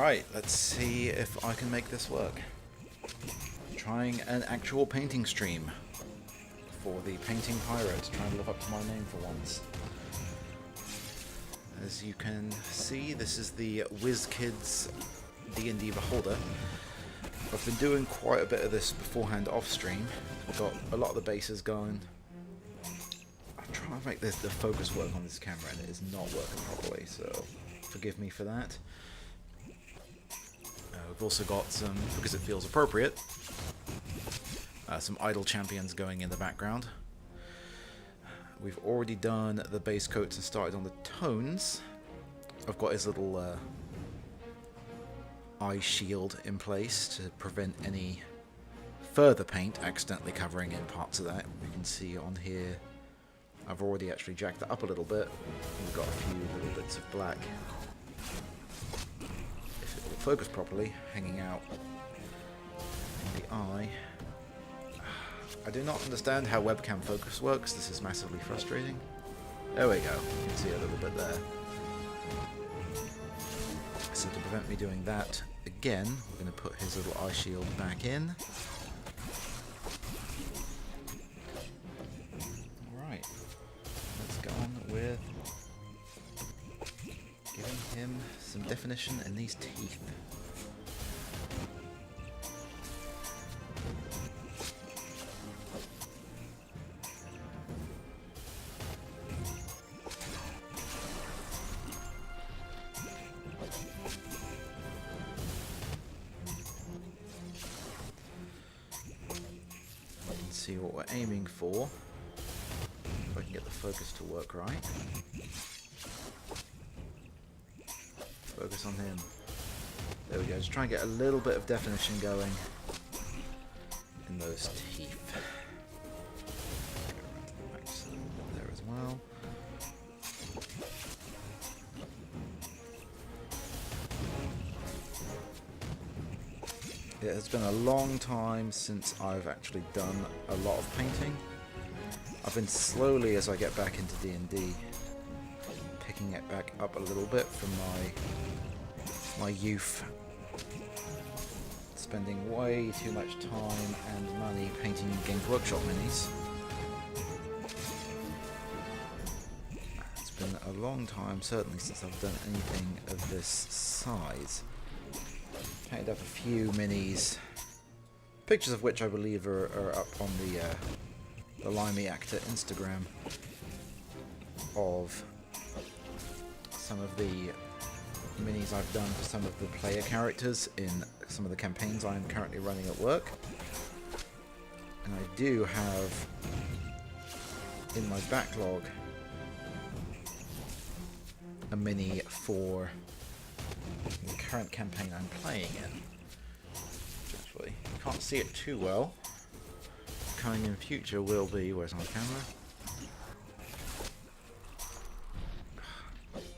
Right, let's see if I can make this work. Trying an actual painting stream for the Painting Pirate, trying to live up to my name for once. As you can see, this is the Wizkids D&D Beholder. I've been doing quite a bit of this beforehand off stream. I've got a lot of the bases going. I'm trying to make the focus work on this camera and it is not working properly, so forgive me for that. We've also got some, because it feels appropriate, some idle champions going in the background. We've already done the base coats and started on the tones. I've got his little eye shield in place to prevent any further paint accidentally covering in parts of that. You can see on here I've already actually jacked that up a little bit. We've got a few little bits of black, if it will focus properly, hanging out in the eye. I do not understand how webcam focus works. This is massively frustrating. There we go. You can see a little bit there. So to prevent me doing that again, we're going to put his little eye shield back in. Alright. Let's go on with giving him some definition in these teeth. See what we're aiming for. If I can get the focus to work right. Focus on him. There we go. Just try and get a little bit of definition going in those teeth. Go around to the back there as well. It has been a long time since I've actually done a lot of painting. I've been slowly, as I get back into D&D, picking it back up a little bit from my youth. Spending way too much time and money painting Games Workshop minis. It's been a long time, certainly, since I've done anything of this size. Painted up a few minis, pictures of which I believe are up on the Limey Actor Instagram, of some of the minis I've done for some of the player characters in some of the campaigns I am currently running at work. And I do have in my backlog a mini for the current campaign I'm playing in. Actually, you can't see it too well. Coming in future will be... Where's my camera?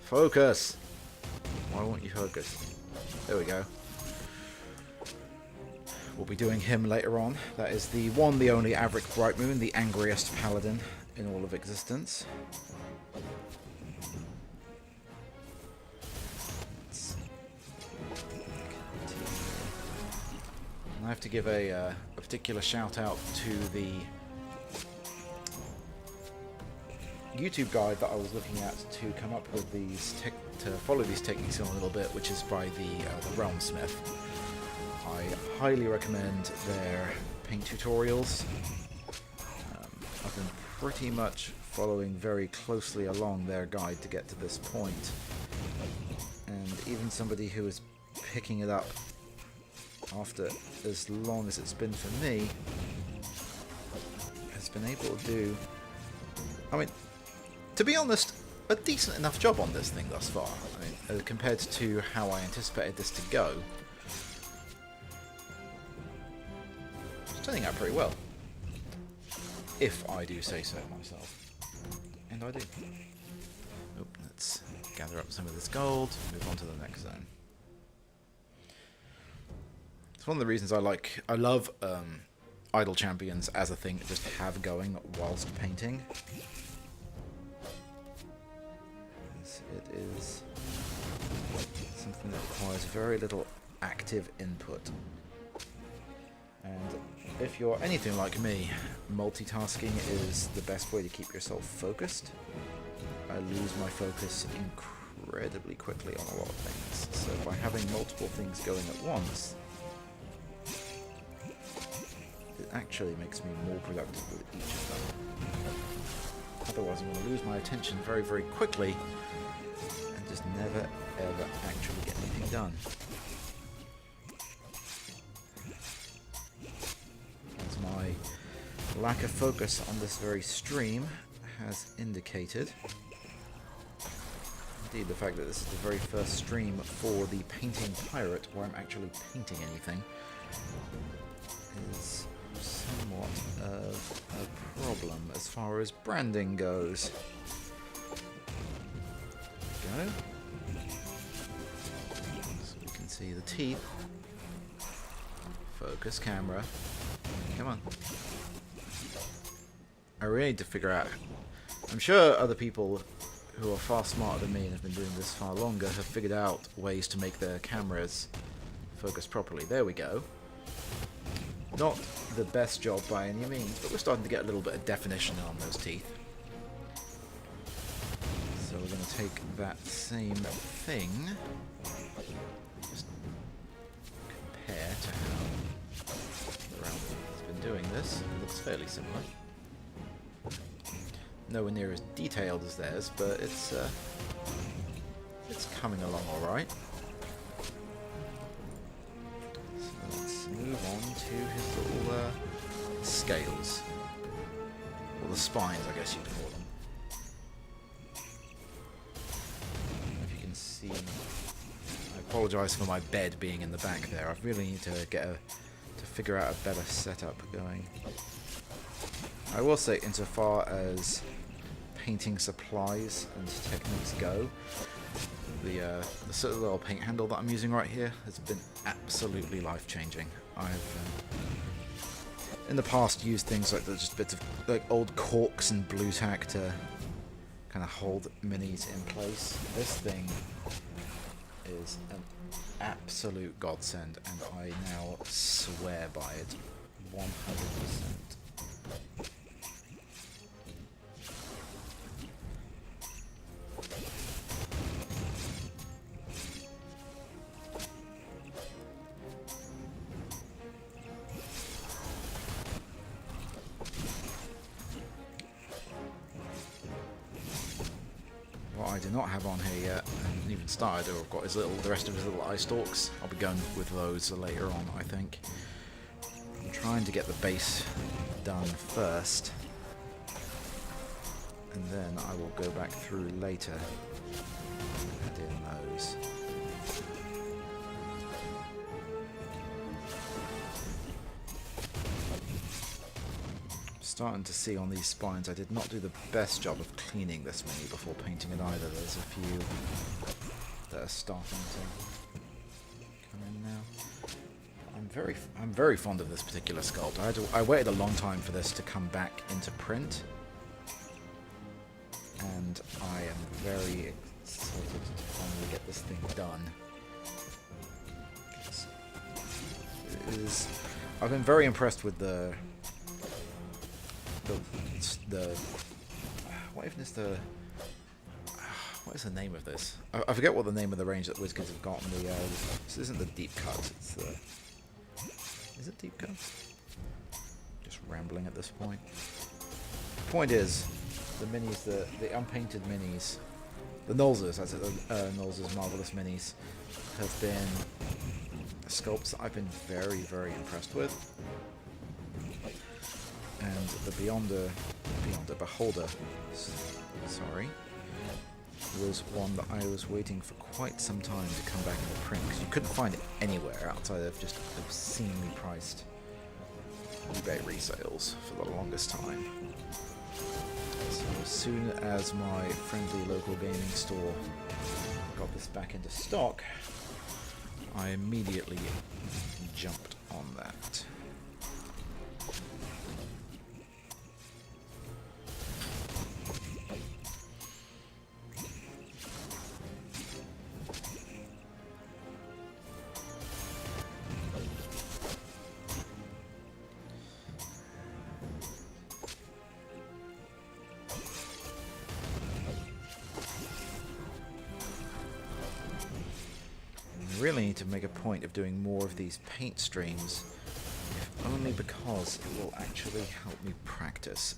Focus! Why won't you focus? There we go. We'll be doing him later on. That is the one, the only Averick Brightmoon, the angriest paladin in all of existence. I have to give a particular shout out to the YouTube guide that I was looking at to come up with these to follow these techniques in a little bit, which is by the Realm Smith. I highly recommend their paint tutorials. I've been pretty much following very closely along their guide to get to this point, and even somebody who is picking it up after as long as it's been for me has been able to do, I mean, to be honest, a decent enough job on this thing thus far. I mean, compared to how I anticipated this to go, it's turning out pretty well, if I do say so myself, and I do. Oh, let's gather up some of this gold, move on to the next zone. It's one of the reasons I love idle champions as a thing to just have going whilst painting. It is something something that requires very little active input. And if you're anything like me, multitasking is the best way to keep yourself focused. I lose my focus incredibly quickly on a lot of things, so by having multiple things going at once, it actually makes me more productive with each of them. Otherwise I'm going to lose my attention very, very quickly and just never, ever actually get anything done. As my lack of focus on this very stream has indicated, indeed the fact that this is the very first stream for the Painting Pirate where I'm actually painting anything is somewhat of a problem as far as branding goes. There we go. So we can see the teeth. Focus camera. Come on. I really need to figure out... I'm sure other people who are far smarter than me and have been doing this far longer have figured out ways to make their cameras focus properly. There we go. Not the best job by any means, but we're starting to get a little bit of definition on those teeth. So we're going to take that same thing, just compare to how the round has been doing this. It looks fairly similar. Nowhere near as detailed as theirs, but it's coming along all right. Move on to his little scales. Or the spines, I guess you'd call them. If you can see... I apologise for my bed being in the back there. I really need to figure out a better setup going. I will say, insofar as painting supplies and techniques go, the sort of little paint handle that I'm using right here has been absolutely life-changing. I've in the past used things like just bits of like old corks and blue tack to kind of hold minis in place. This thing is an absolute godsend, and I now swear by it 100%. What I do not have on here yet, I haven't even started, or I've got the rest of his little eye stalks. I'll be going with those later on, I think. I'm trying to get the base done first, and then I will go back through later and add in those. Starting to see on these spines I did not do the best job of cleaning this mini before painting it either. There's a few that are starting to come in now. I'm very fond of this particular sculpt. I waited a long time for this to come back into print, and I am very excited to finally get this thing done. I've been very impressed with the what even is the what is the name of this? I forget what the name of the range that Wizkids have got. This isn't the deep cut. It's the is it deep cut? Just rambling at this point. The point is, the minis, the unpainted minis, the Nolzers, as Nolzers Marvelous Minis, have been sculpts that I've been very, very impressed with. And the Beholder, sorry, was one that I was waiting for quite some time to come back into print, because you couldn't find it anywhere outside of just obscenely priced eBay resales for the longest time. So as soon as my friendly local gaming store got this back into stock, I immediately jumped on that. really need to make a point of doing more of these paint streams, if only because it will actually help me practice.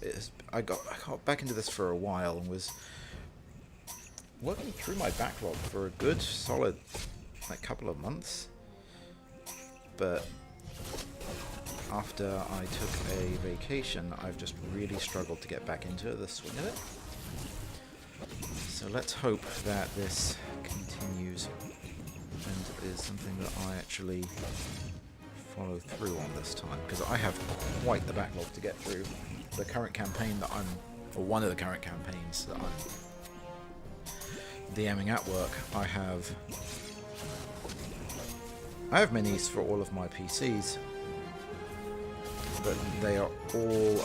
I got back into this for a while and was working through my backlog for a good solid couple of months, but after I took a vacation, I've just really struggled to get back into the swing of it. So let's hope that this continues and is something that I actually follow through on this time, because I have quite the backlog to get through. The current campaign that or one of the current campaigns that I'm DMing at work, I have minis for all of my PCs, but they are all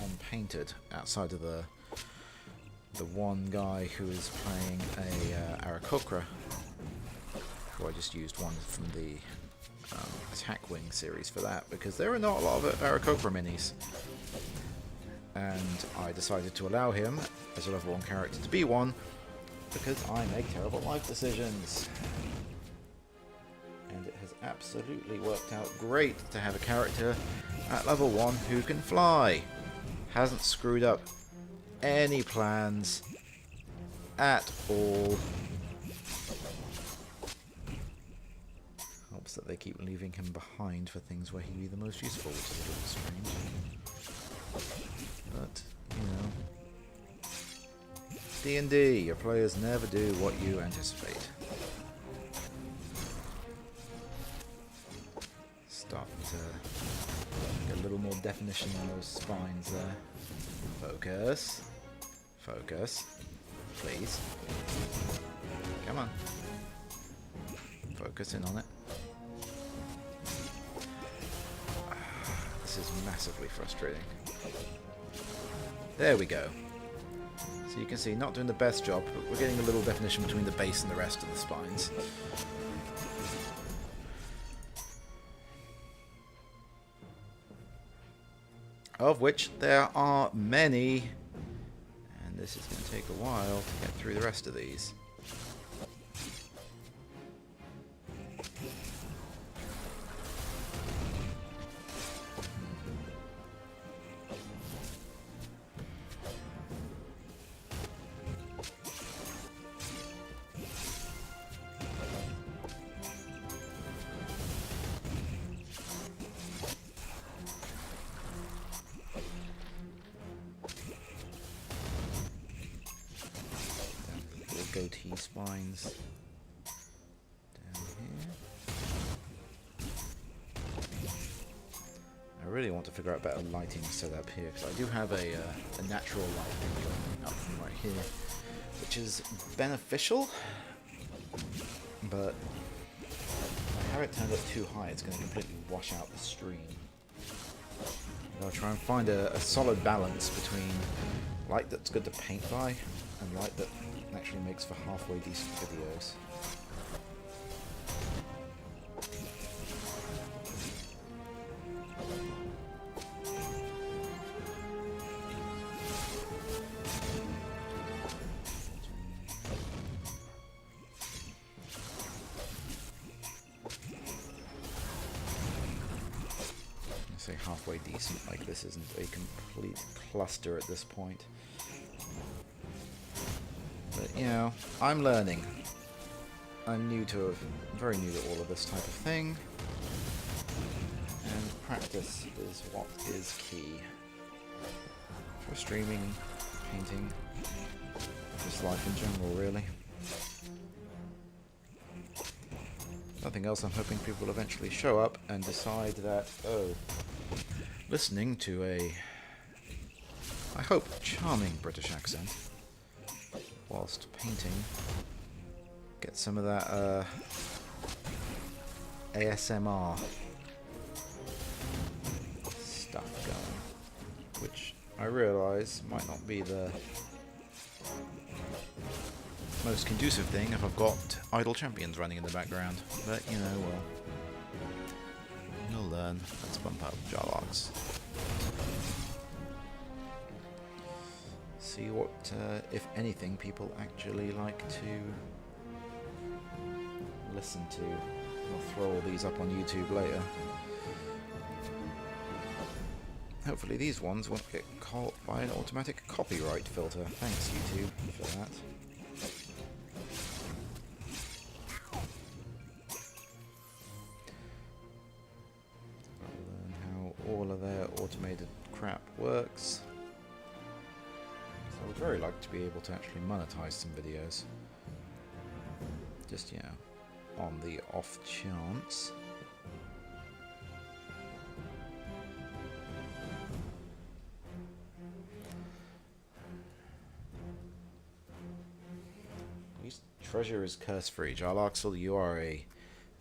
unpainted outside of the one guy who is playing a Aarakocra, who I just used one from the Attack Wing series for that, because there are not a lot of Aarakocra minis. And I decided to allow him, as a level 1 character, to be one, because I make terrible life decisions. And it has absolutely worked out great to have a character at level 1 who can fly. Hasn't screwed up any plans at all. Helps that they keep leaving him behind for things where he'd be the most useful, which is a little strange. But, you know, D&D, your players never do what you anticipate. Starting to get a little more definition on those spines there. Focus. Focus. Please. Come on. Focus in on it. This is massively frustrating. There we go. So you can see, not doing the best job, but we're getting a little definition between the base and the rest of the spines. Of which there are many, and this is going to take a while to get through the rest of these. Goatee spines down here. I really want to figure out better lighting setup here, because I do have a natural light going up from right here, which is beneficial, but if I have it turned up too high, it's going to completely wash out the stream. I'll try and find a solid balance between light that's good to paint by and light that actually makes for halfway decent videos. I say halfway decent, like this isn't a complete cluster at this point. But, you know, I'm learning. I'm very new to all of this type of thing. And practice is what is key. For streaming, painting, just life in general, really. Nothing else, I'm hoping people will eventually show up and decide that, oh, listening to a, I hope, charming British accent whilst painting, get some of that ASMR stuff going, which I realise might not be the most conducive thing if I've got idle champions running in the background, but you know, well, you'll learn. Let's bump out Jarlogs. See what, if anything, people actually like to listen to. I'll throw all these up on YouTube later. Hopefully these ones won't get caught by an automatic copyright filter. Thanks, YouTube, for that. I'll learn how all of their automated crap works. So I would very like to be able to actually monetize some videos. Just, you know, on the off chance. Treasure is curse-free. Jarlaxle, you are a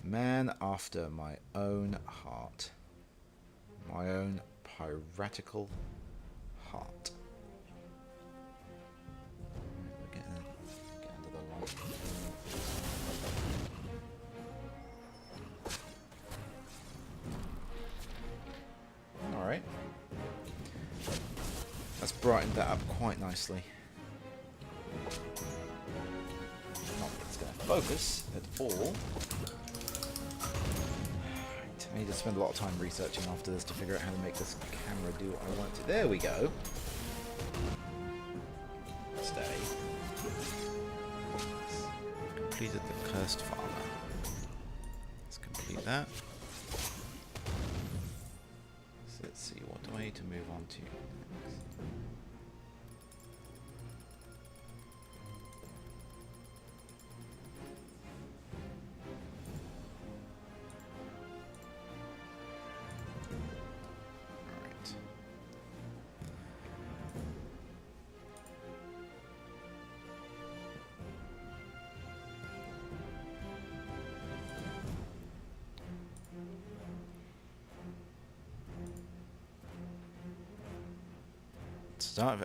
man after my own heart. My own piratical heart. We're getting under the light. Alright. That's brightened that up quite nicely. Focus at all. Right. I need to spend a lot of time researching after this to figure out how to make this camera do what I want to. There we go. Stay. Completed the cursed farmer. Let's complete that. So let's see, what do I need to move on to next?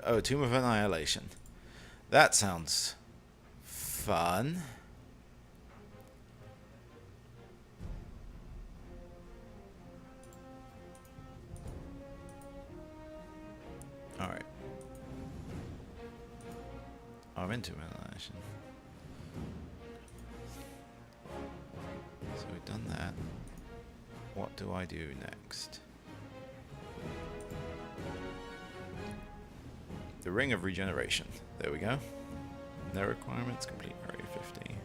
Oh, Tomb of Annihilation. That sounds fun. Alright. I'm into Annihilation. So we've done that. What do I do next? The Ring of Regeneration. There we go. No requirements. Complete Area 50.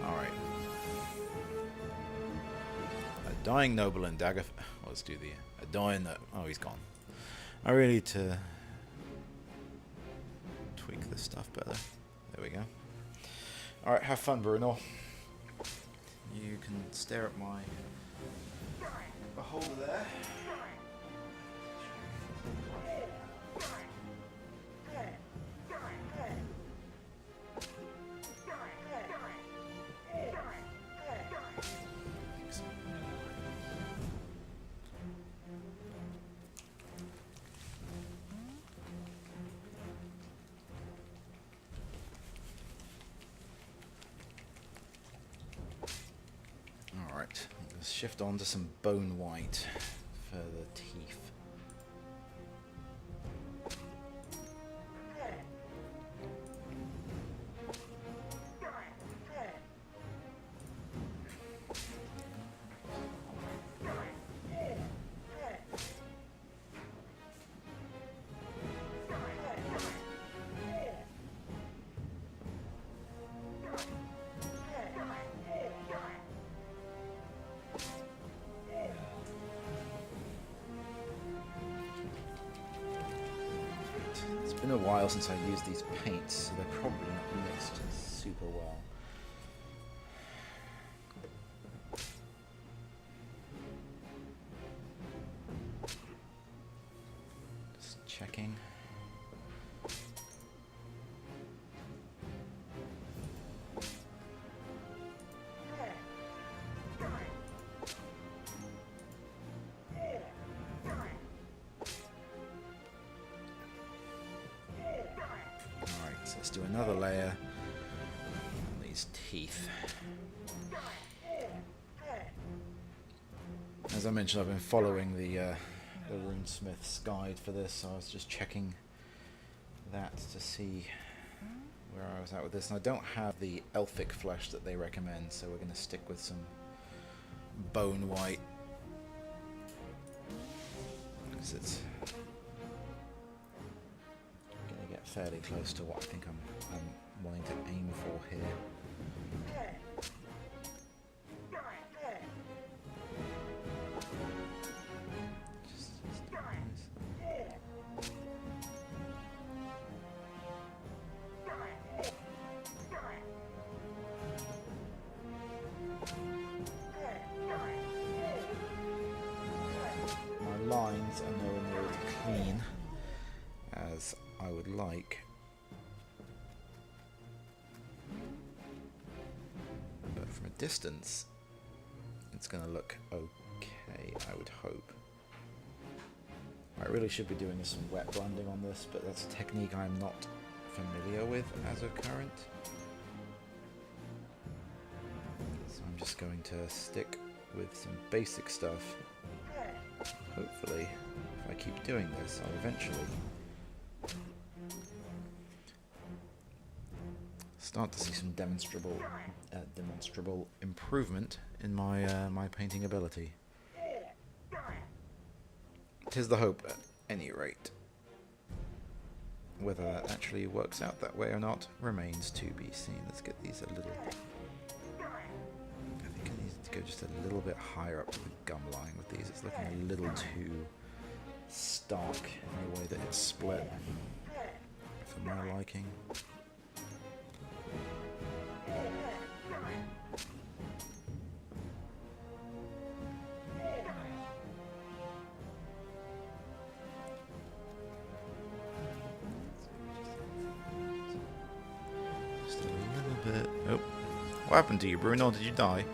Alright. A dying noble and dagger. Let's do the... A dying... Oh, he's gone. I really need to tweak this stuff better. There we go. Alright, have fun, Bruno. You can stare at my beholder there. Alright, let's shift on to some bone white for the teeth. It's been a while since I used these paints, so they're probably not mixed super well. Just checking. Let's do another layer on these teeth. As I mentioned, I've been following the the runesmith's guide for this, so I was just checking that to see where I was at with this. And I don't have the elfic flesh that they recommend, so we're going to stick with some bone white, because it's going to get fairly close to what I think I'm wanting to aim for here. Lines are nowhere near as clean as I would like, but from a distance it's going to look okay, I would hope. I really should be doing some wet blending on this, but that's a technique I'm not familiar with as of current, so I'm just going to stick with some basic stuff. Hopefully, if I keep doing this, I'll eventually start to see some demonstrable improvement in my my painting ability. 'Tis the hope, at any rate. Whether that actually works out that way or not remains to be seen. Let's get these a little. Go just a little bit higher up to the gum line with these. It's looking a little too stark in the way that it's split for my liking. Just a little bit. Oh, what happened to you, Bruno? Did you die?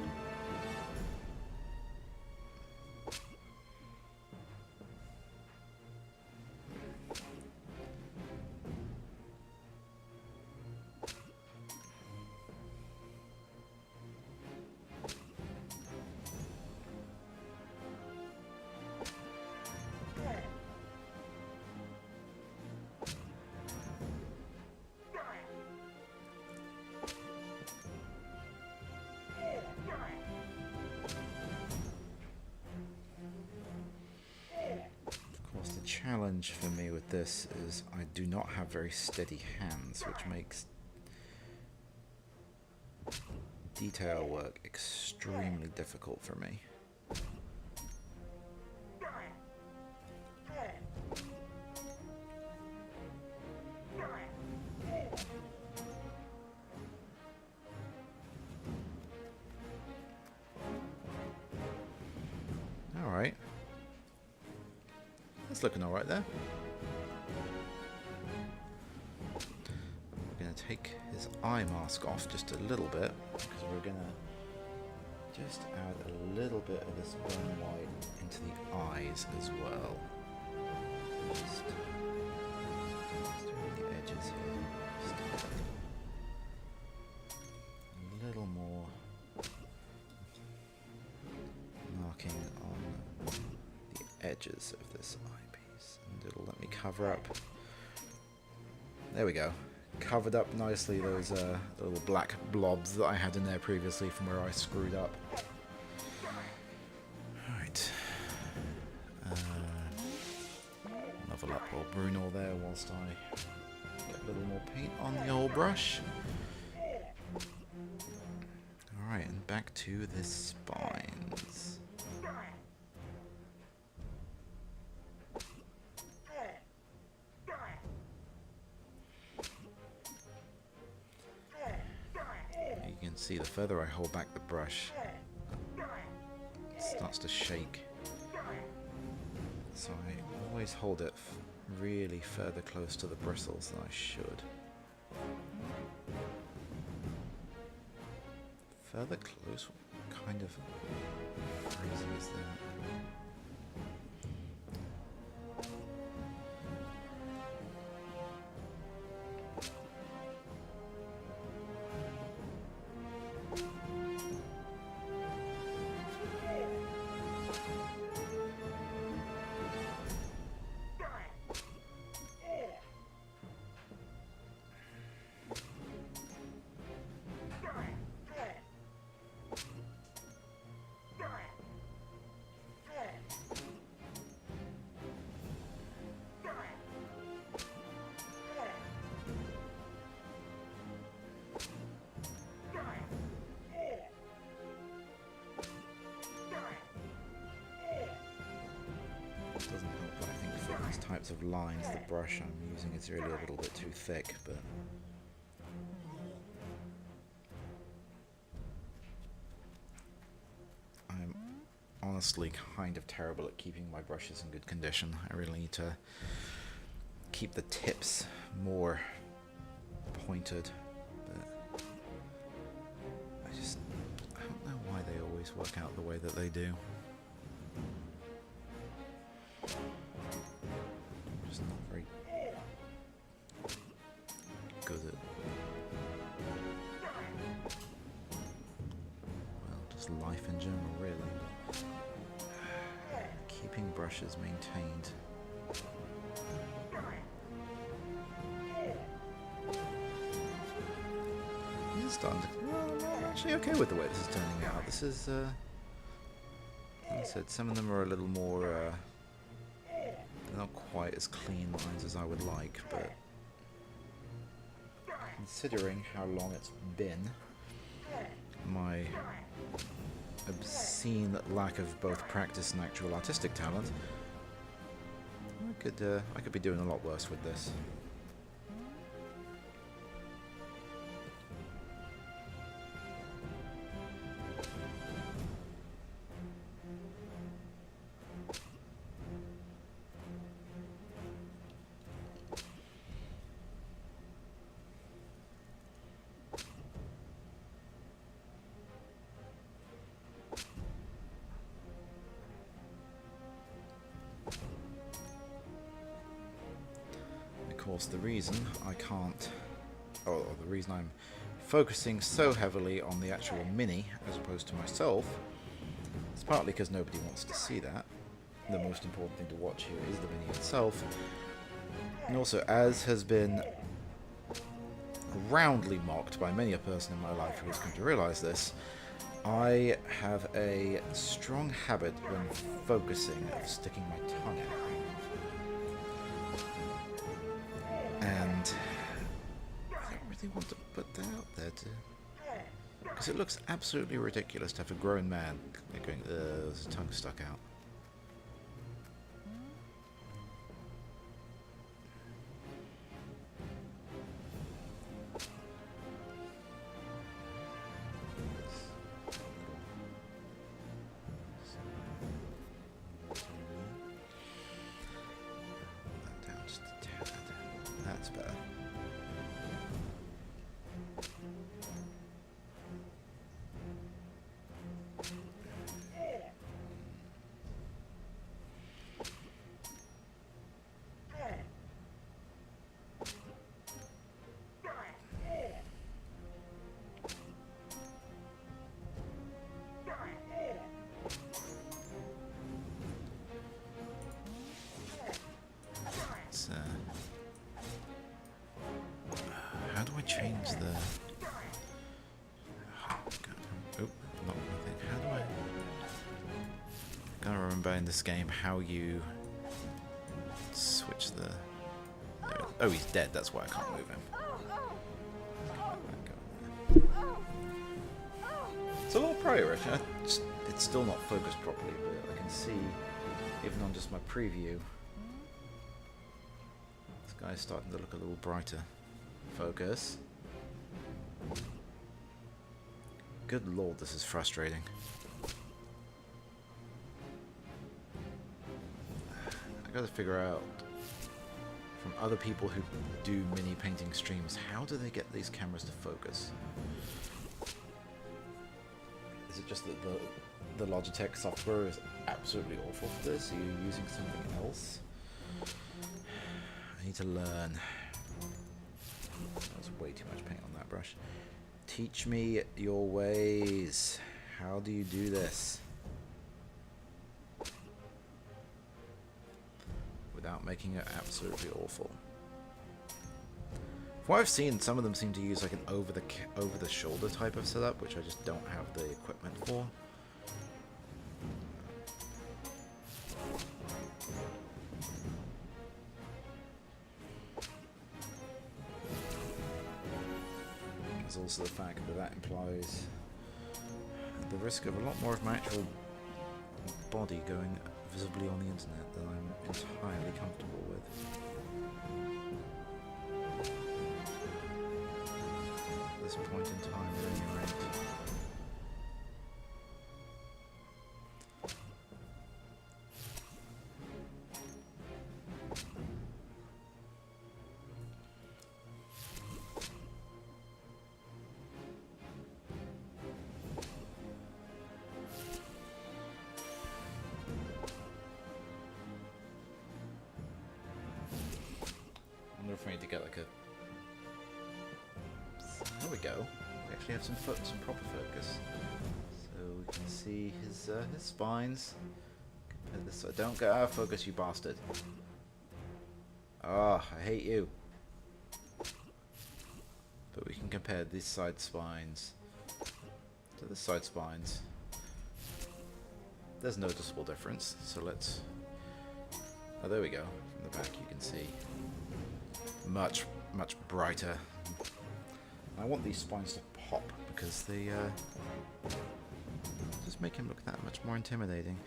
Challenge for me with this is I do not have very steady hands, which makes detail work extremely difficult for me. Alright. That's looking alright there. We're going to take his eye mask off just a little bit, because we're going to just add a little bit of this bone white into the eyes as well. Just doing the edges here. Just a little more marking on the edges of this eyepiece, and it'll let me cover up. There we go. Covered up nicely those little black blobs that I had in there previously from where I screwed up. Alright. Level up old Bruno there whilst I get a little more paint on the old brush. Alright, and back to the spines. You can see the further I hold back the brush, it starts to shake. So I always hold it really further close to the bristles than I should. Further close? What kind of phrasing is that? types of lines the brush I'm using is really a little bit too thick, but I'm honestly kind of terrible at keeping my brushes in good condition. I really need to keep the tips more pointed, but I don't know why they always work out the way that they do. I'm just not very good at, well, just life in general, really. Keeping brushes maintained. Starting to, well, I'm actually okay with the way this is turning out. This is, like I said, some of them are a little more, they're not quite as clean lines as I would like, but considering how long it's been, my obscene lack of both practice and actual artistic talent, I could be doing a lot worse with this. Of course, the reason I can't, or the reason I'm focusing so heavily on the actual mini as opposed to myself, is partly because nobody wants to see that. The most important thing to watch here is the mini itself, and also, as has been roundly mocked by many a person in my life who has come to realize this, I have a strong habit when focusing of sticking my tongue out. And I don't really want to put that out there, because it looks absolutely ridiculous to have a grown man going, with his tongue stuck out. That's better. How do I change the... Oh, not anything. How do I... I can't remember in this game how you switch the... Oh, he's dead, that's why I can't move him. It's a lot prior, actually. It's still not focused properly, but I can see, even on just my preview, this guy's starting to look a little brighter. Focus. Good lord, this is frustrating. I gotta figure out, from other people who do mini painting streams, how do they get these cameras to focus? Is it just that the Logitech software is absolutely awful for this? Are you using something else? I need to learn. That was way too much paint on that brush. Teach me your ways. How do you do this? Without making it absolutely awful. From what I've seen, some of them seem to use like an over the shoulder type of setup, which I just don't have the equipment for. There's also the fact that that implies the risk of a lot more of my actual body going visibly on the internet than I'm entirely comfortable with. with. At this point in time, at any rate. I wonder if we need to get like a... There we go. We actually have some proper focus. So we can see his spines. Compare this. Don't get out of focus, you bastard. Ah, I hate you. But we can compare these side spines to the side spines. There's no noticeable difference, so let's... Oh, there we go. From the back you can see. Much brighter. I want these spines to pop because they just make him look that much more intimidating.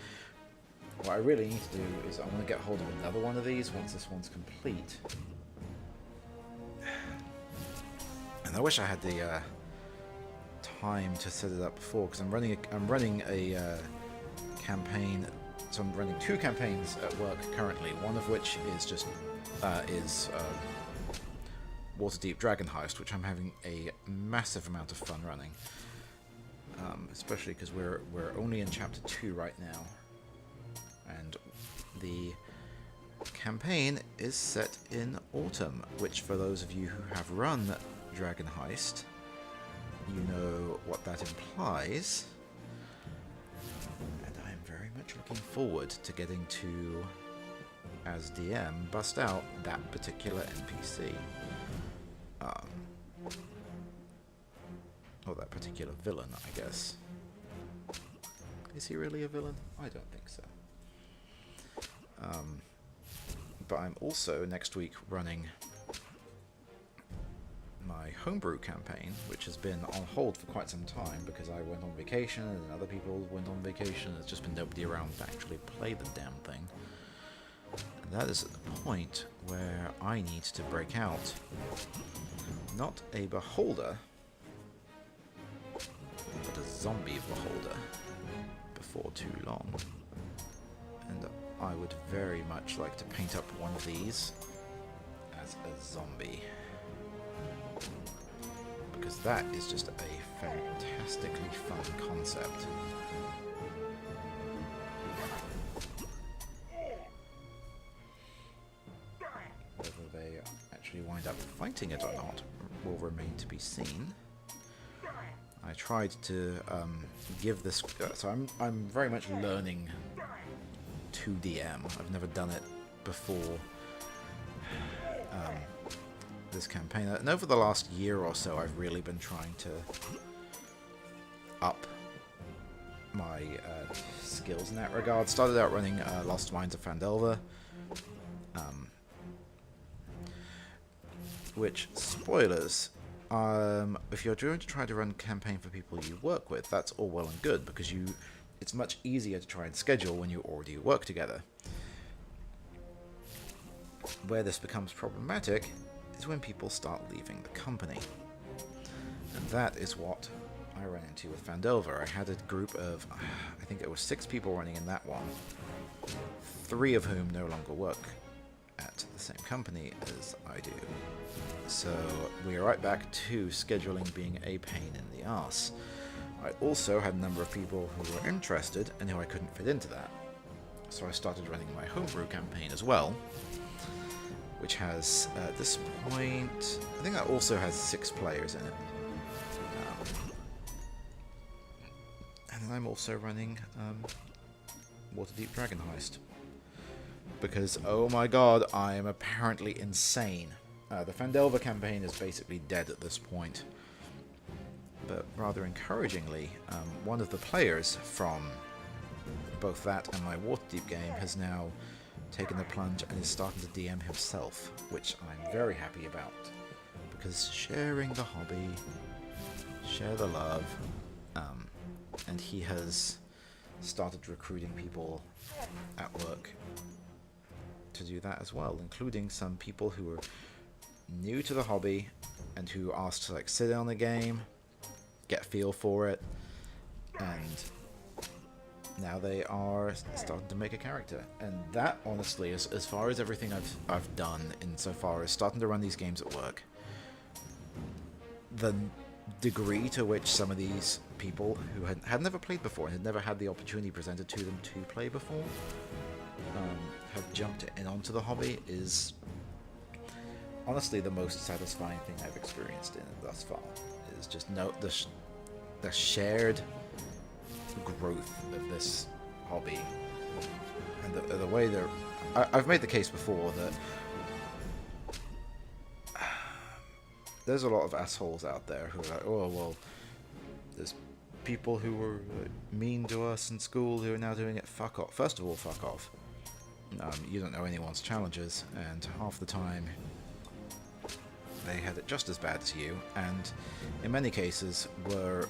What I really need to do is I want to get hold of another one of these once this one's complete. And I wish I had the time to set it up before, because I'm running a campaign. So I'm running 2 campaigns at work currently. One of which is just Waterdeep Dragon Heist, which I'm having a massive amount of fun running. Especially because we're only in chapter 2 right now, and the campaign is set in autumn, which for those of you who have run Dragon Heist, you know what that implies. And I am very much looking forward to getting to, as DM, bust out that particular NPC. Or that particular villain, I guess. Is he really a villain? I don't think so. But I'm also, next week, running my homebrew campaign, which has been on hold for quite some time because I went on vacation and other people went on vacation. There's just been nobody around to actually play the damn thing. And that is at the point where I need to break out not a beholder, but a zombie beholder before too long. And I would very much like to paint up one of these as a zombie, because that is just a fantastically fun concept. Whether they actually wind up fighting it or not will remain to be seen. I tried to give this... so I'm very much learning to DM. I've never done it before this campaign. And over the last year or so, I've really been trying to up my skills in that regard. Started out running Lost Mines of Phandelver, which, spoilers, if you're going to try to run a campaign for people you work with, that's all well and good, because it's much easier to try and schedule when you already work together. Where this becomes problematic is when people start leaving the company. And that is what I ran into with Phandelver. I had a group of, I think it was 6 people running in that one, 3 of whom no longer work at the same company as I do. So we are right back to scheduling being a pain in the arse. I also had a number of people who were interested and who I couldn't fit into that. So I started running my homebrew campaign as well, which has, at this point, I think that also has 6 players in it. And then I'm also running Waterdeep Dragon Heist. Because, oh my god, I am apparently insane. The Phandelver campaign is basically dead at this point. But rather encouragingly, one of the players from both that and my Waterdeep game has now taken the plunge and is starting to DM himself, which I'm very happy about. Because sharing the hobby, share the love, and he has started recruiting people at work to do that as well, including some people who are new to the hobby and who asked to like sit on the game, get a feel for it, and now they are starting to make a character. And that, honestly, is as far as everything I've done insofar as starting to run these games at work, the degree to which some of these people who had never played before and had never had the opportunity presented to them to play before have jumped in onto the hobby is honestly the most satisfying thing I've experienced in it thus far. Is just the shared growth of this hobby, and the way they're... I've made the case before that there's a lot of assholes out there who are like, oh, well, there's people who were mean to us in school who are now doing it. Fuck off. First of all, fuck off. You don't know anyone's challenges, and half the time they had it just as bad as you, and in many cases were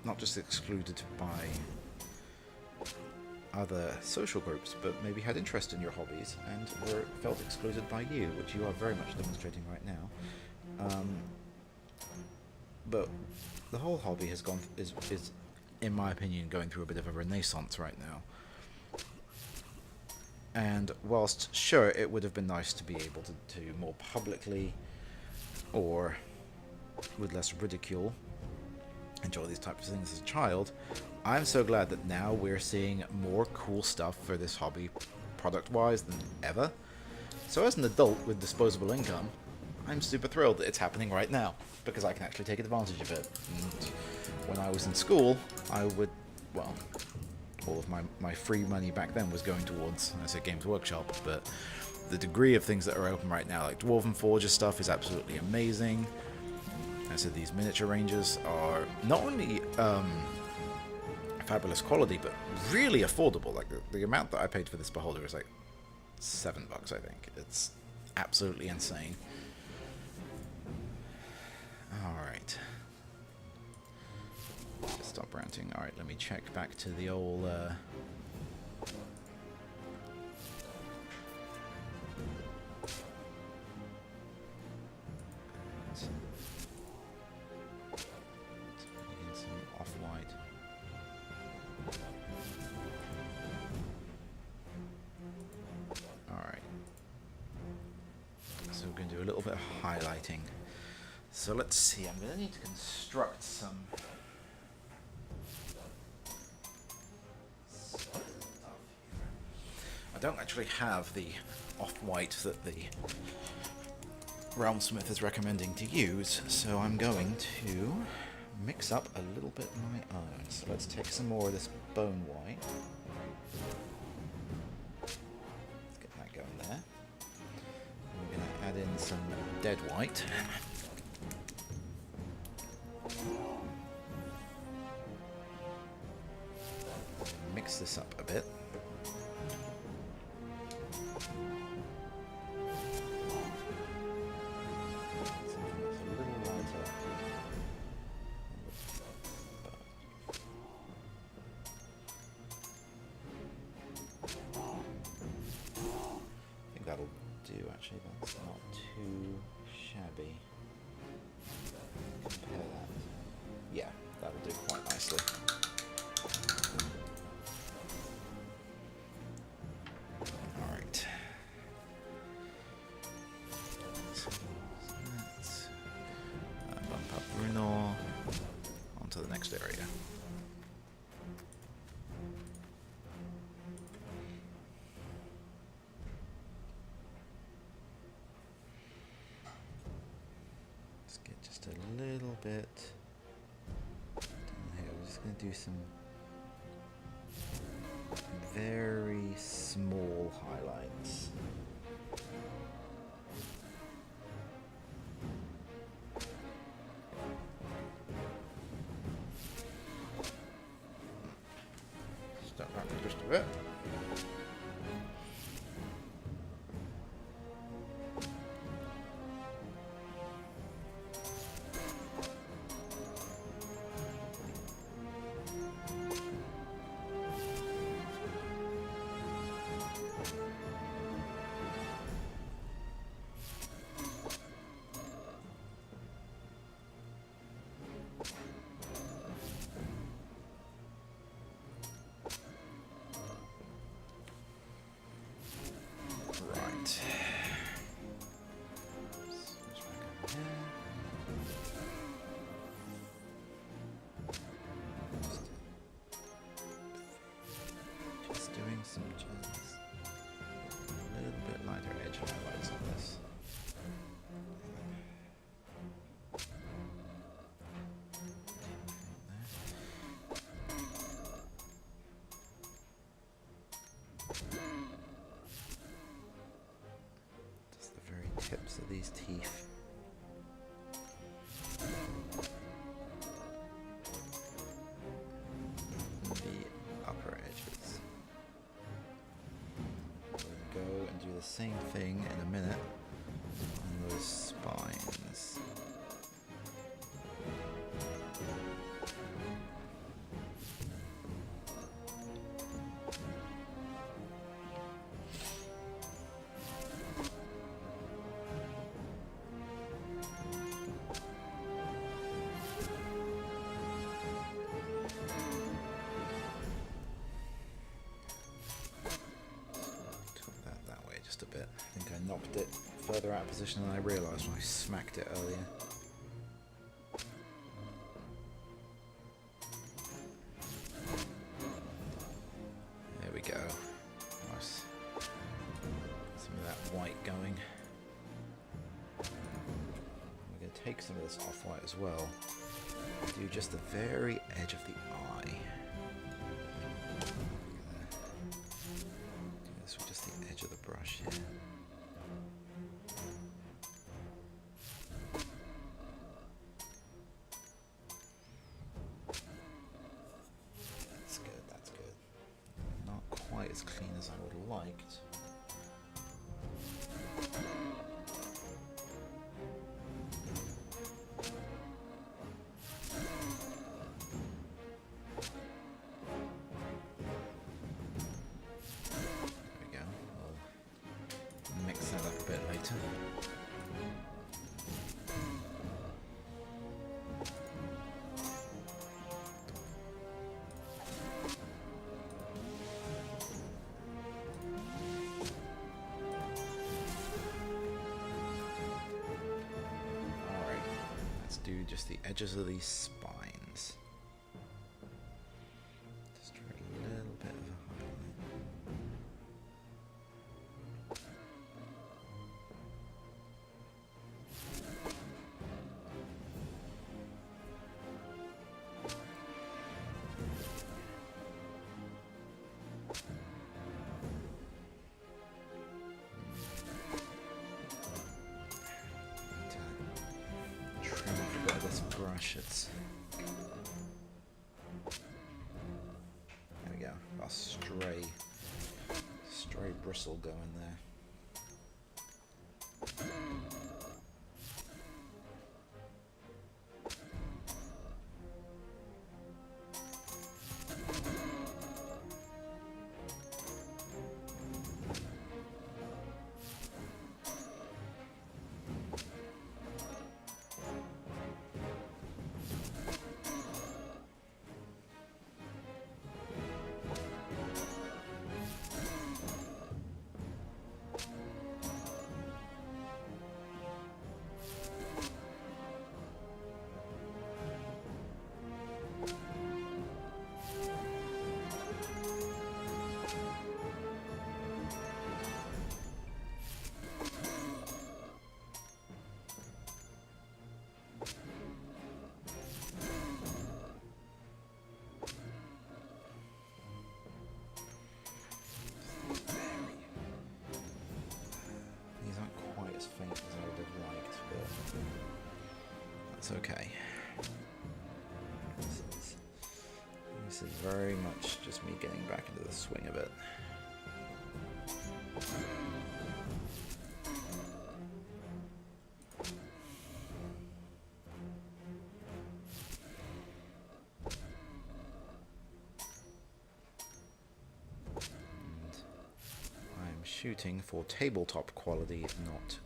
not just excluded by other social groups, but maybe had interest in your hobbies and felt excluded by you, which you are very much demonstrating right now. But the whole hobby has is in my opinion going through a bit of a renaissance right now. And whilst sure it would have been nice to be able to more publicly or with less ridicule enjoy these types of things as a child, I'm so glad that now we're seeing more cool stuff for this hobby product-wise than ever. So as an adult with disposable income, I'm super thrilled that it's happening right now, because I can actually take advantage of it. And when I was in school, I would, well, all of my free money back then was going towards, I said Games Workshop, but the degree of things that are open right now, like Dwarven Forge's stuff, is absolutely amazing. I said these miniature ranges are not only fabulous quality, but really affordable. Like the amount that I paid for this beholder is like $7, I think. It's absolutely insane. Alright. Stop ranting. Alright, let me check back to the old... off-white. Alright. So we're going to do a little bit of highlighting. So let's see, I'm going to need to construct some stuff here. I don't actually have the off-white that the Realmsmith is recommending to use, so I'm going to mix up a little bit my own. So let's take some more of this bone white. Let's get that going there. And we're going to add in some dead white. Mix this up a bit. That'll do, actually. That's not too shabby. Compare that. Yeah, that'll do quite nicely. Alright. So let's bump up Bruno onto the next area. A little bit down here. We're just going to do some very small highlights. Step back just a bit. So these teeth. The upper edges. We'll go and do the same thing in a minute on those spines. Just a bit. I think I knocked it further out of position than I realised when I smacked it earlier. There we go. Nice. Some of that white going. We're going to take some of this off-white as well. Do just the very edge of the eye. Of the brush here. That's good, that's good. Not quite as clean as I would have liked. Do just the edges of these spines. Just try a little bit of a highlight. This brush, it's there we go. A stray bristle going there. That's okay. This is very much just me getting back into the swing of it. I'm shooting for tabletop quality, not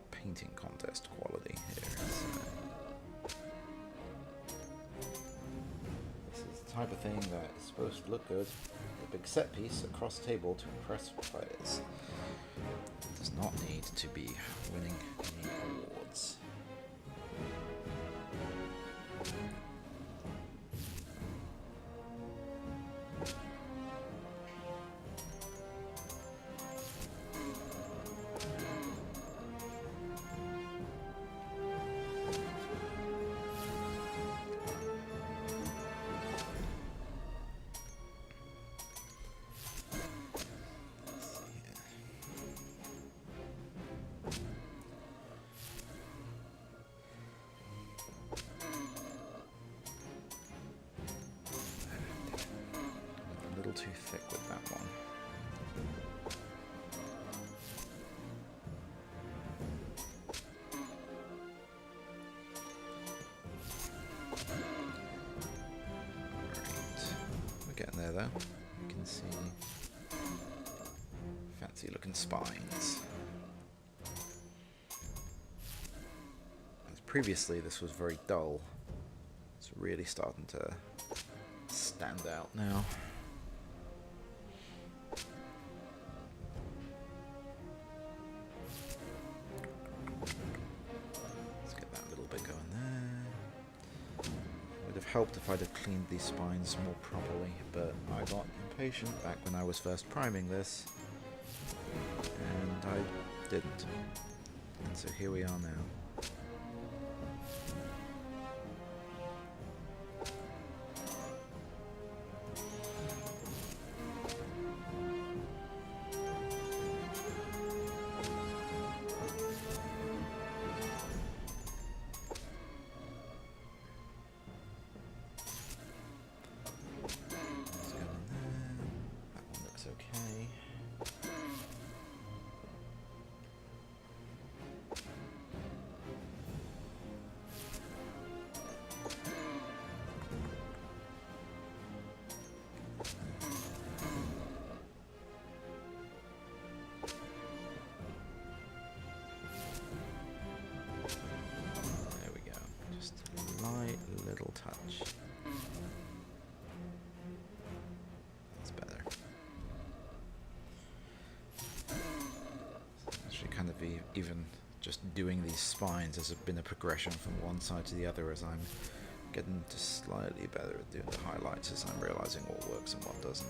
painting contest quality here. So this is the type of thing that is supposed to look good. A big set piece across the table to impress players. It does not need to be winning any awards. though. You can see fancy looking spines. As previously this was very dull. It's really starting to stand out now. Let's get that little bit going there. Would have helped if I'd have cleaned these spines more properly, but I got impatient back when I was first priming this, and I didn't. And so here we are now. Little touch. That's better. Actually, kind of even just doing these spines has been a progression from one side to the other as I'm getting just slightly better at doing the highlights as I'm realizing what works and what doesn't.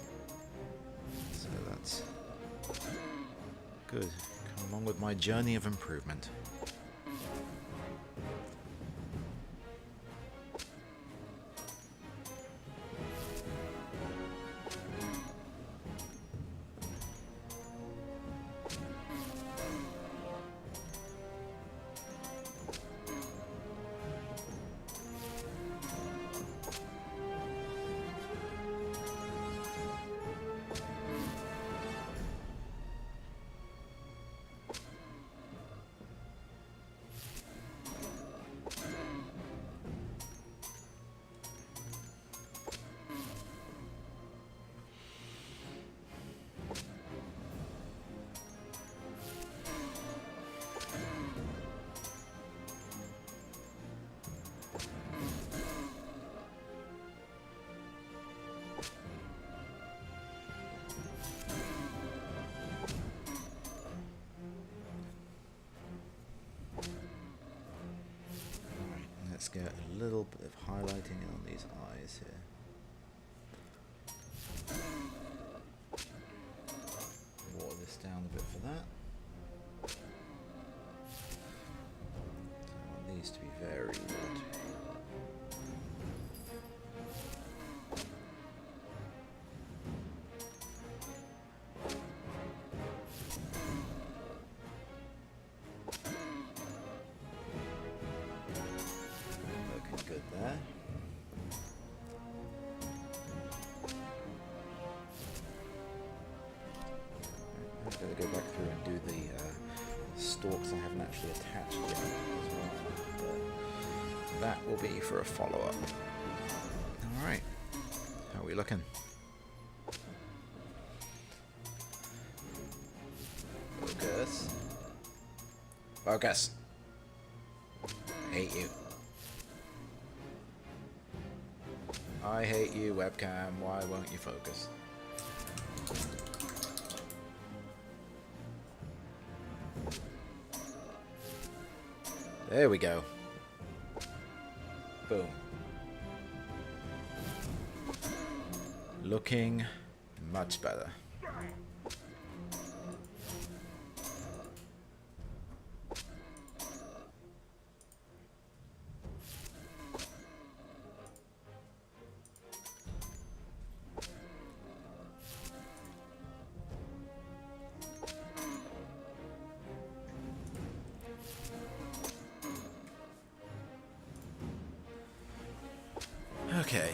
So that's good. Come along with my journey of improvement. Let's get a little bit of highlighting on these eyes here. Water this down a bit for that. I want these to be very watery. Good there. I'm going to go back through and do the stalks I haven't actually attached yet as well. But that will be for a follow-up. Alright. How are we looking? Focus. Focus. I hate you. I hate you, webcam. Why won't you focus? There we go. Boom. Looking much better. Okay.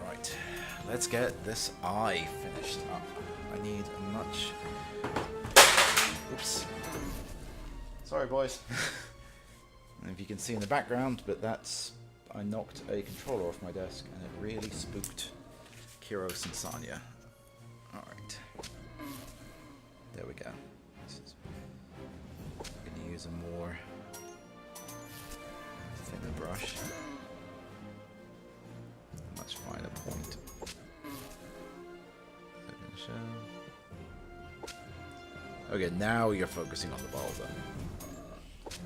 Right. let's get this eye finished up. I need a much... Oops. Sorry, boys. If you can see in the background, but that's... I knocked a controller off my desk, and it really spooked Kiros and Sanya. Alright. There we go. I'm going to use a more thinner brush. A much finer point. Okay, now you're focusing on the boulder.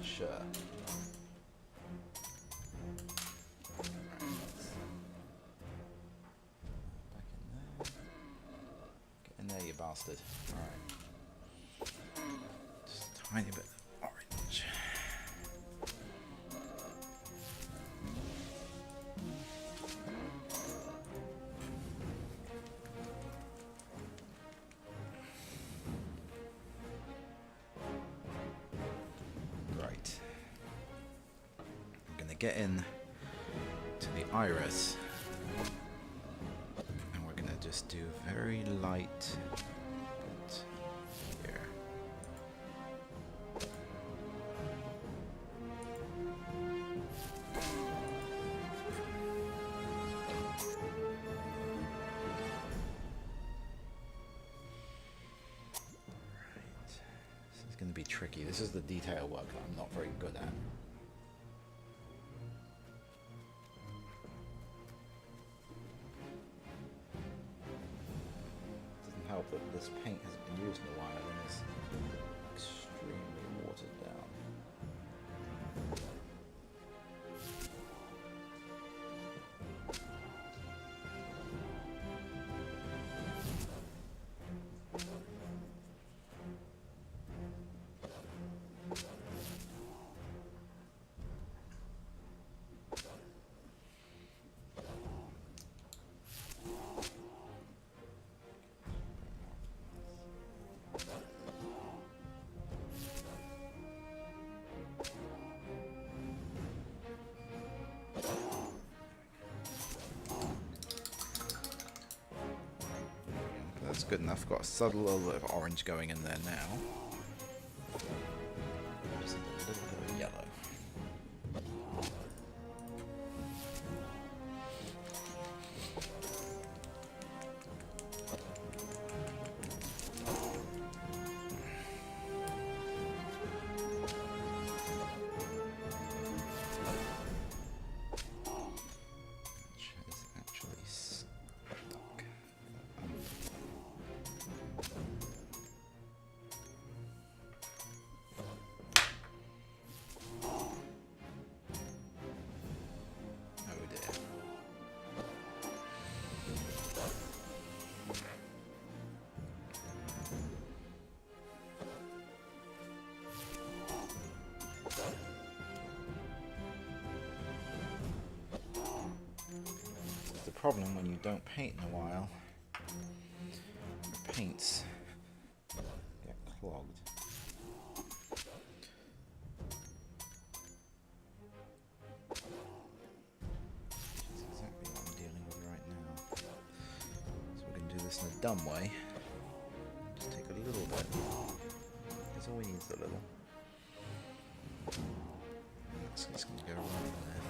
Sure. Get in there, you bastard. Alright. Just a tiny bit of orange. Right. I'm gonna get in to the iris. Just do very light bit here. Right. This is going to be tricky. This is the detail work that I'm not very good at. That this paint hasn't been used in a while and is extremely watered down. That's good enough. Got a subtle little bit of orange going in there now. Just a little bit of yellow. Problem when you don't paint in a while, your paints get clogged. Which is exactly what I'm dealing with right now. So we're going to do this in a dumb way. Just take a little bit. That's all we need is a little. That's just going to go right in there.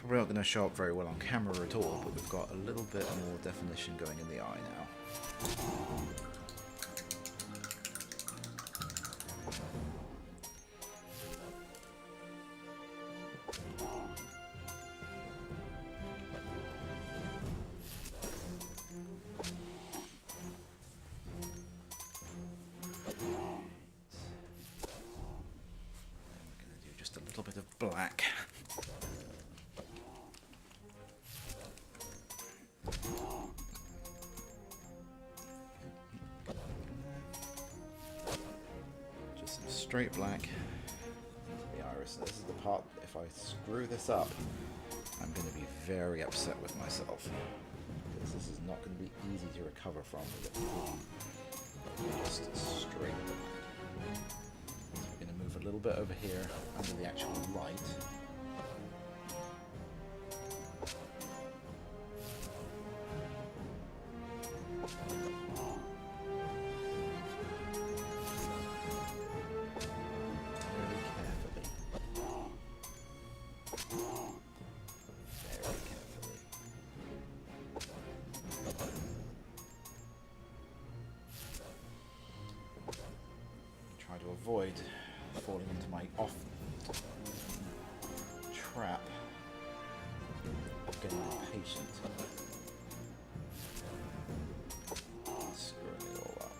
Probably not going to show up very well on camera at all, but we've got a little bit more definition going in the eye now. We're going to black. Just some straight black. The iris. This is the part, if I screw this up, I'm going to be very upset with myself. Because this is not going to be easy to recover from with it. Just straight black. So we're going to move a little bit over here under the actual light. Avoid falling into my off trap of getting impatient. Screwing it all up.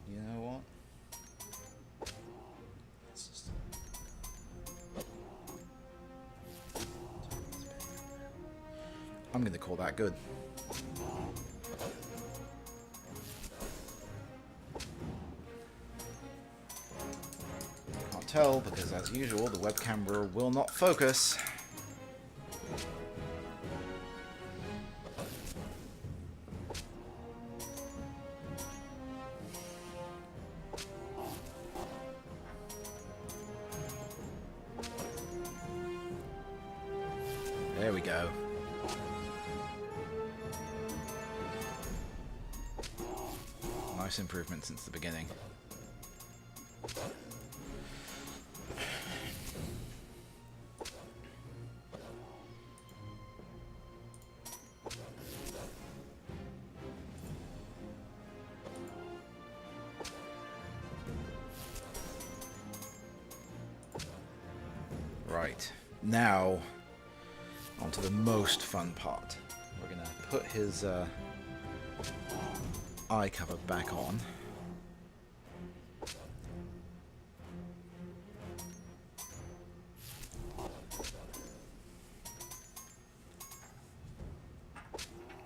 You know what? Let's just... I'm going to call that good. Can't tell because, as usual, the web camera will not focus. There we go. Nice improvement since the beginning. Right. Now, onto the most fun part. We're going to put his eye cover back on.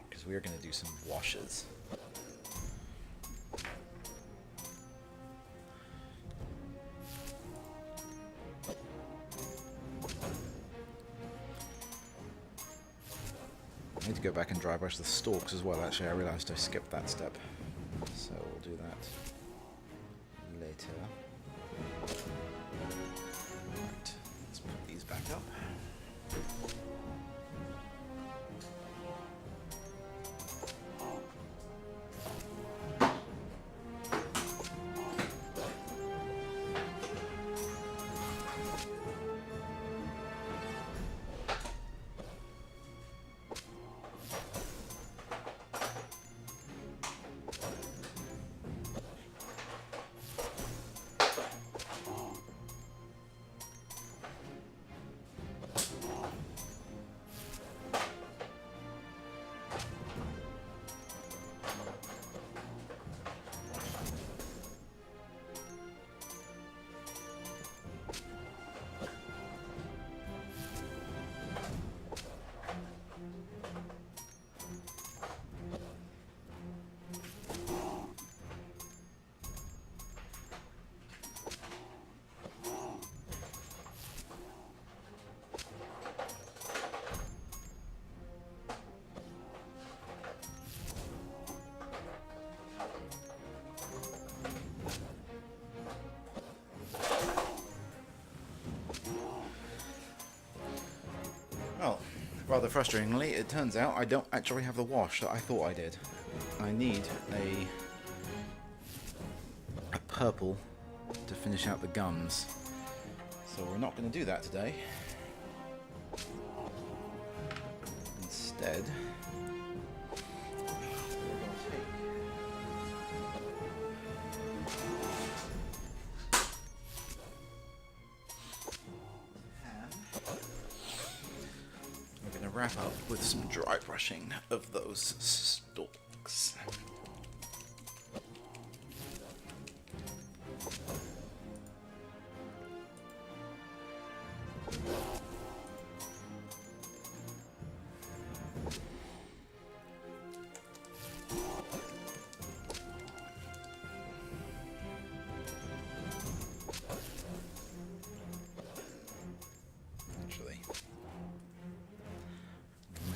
Because we are going to do some washes. I need to go back and dry brush the stalks as well. Actually, I realised I skipped that step. So we'll do that later. Right, let's put these back up. Well, rather frustratingly, it turns out I don't actually have the wash that I thought I did. I need a purple to finish out the gums. So we're not going to do that today. Instead, we're going to take wrap up with some dry brushing of those stalks.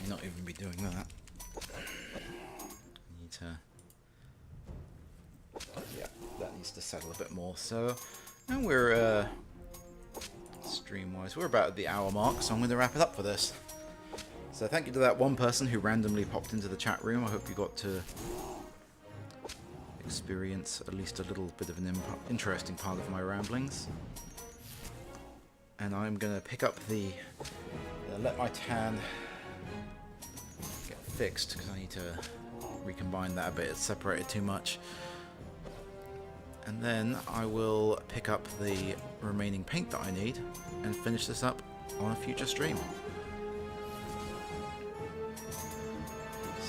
Not even be doing that. Need to, yeah, that needs to settle a bit more. So, and we're stream-wise, we're about at the hour mark, so I'm going to wrap it up for this. So thank you to that one person who randomly popped into the chat room. I hope you got to experience at least a little bit of an interesting part of my ramblings. And I'm going to pick up the let my tan fixed because I need to recombine that a bit. It's separated too much. And then I will pick up the remaining paint that I need and finish this up on a future stream.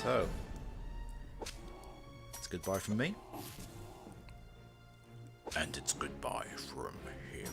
So, it's goodbye from me. And it's goodbye from him.